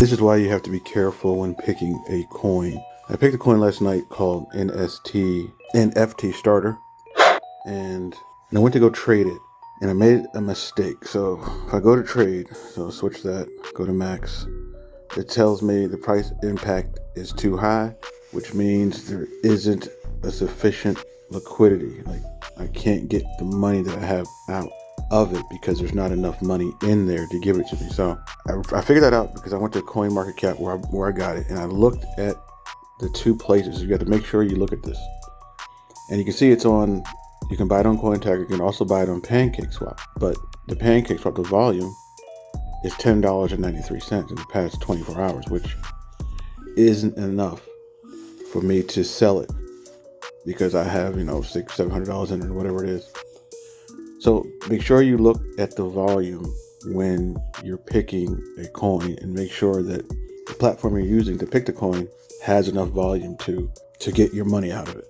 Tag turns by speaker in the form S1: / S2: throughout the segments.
S1: This is why you have to be careful when picking a coin. I picked a coin last night called NFT starter, and I went to go trade it, and I made a mistake. So if I go to trade, so switch that, go to max, it tells me the price impact is too high, which means there isn't a sufficient liquidity. Like, I can't get the money that I have out of it because there's not enough money in there to give it to me. So I figured that out because I went to CoinMarketCap where I got it, and I looked at the two places. You got to make sure you look at this, and you can see it's on. You can buy it on CoinTiger. You can also buy it on PancakeSwap. But the PancakeSwap, the volume is $10.93 in the past 24 hours, which isn't enough for me to sell it because I have, $600-700 in it or whatever it is. So make sure you look at the volume when you're picking a coin, and make sure that the platform you're using to pick the coin has enough volume to get your money out of it.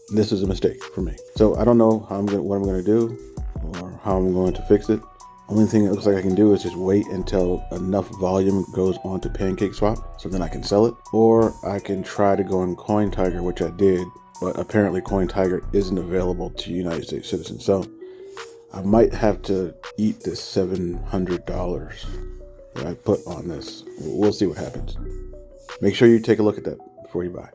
S1: And this is a mistake for me. So I don't know what I'm going to do or how I'm going to fix it. Only thing it looks like I can do is just wait until enough volume goes onto PancakeSwap so then I can sell it. Or I can try to go on CoinTiger, which I did, but apparently CoinTiger isn't available to United States citizens. So I might have to eat this $700 that I put on this. We'll see what happens. Make sure you take a look at that before you buy.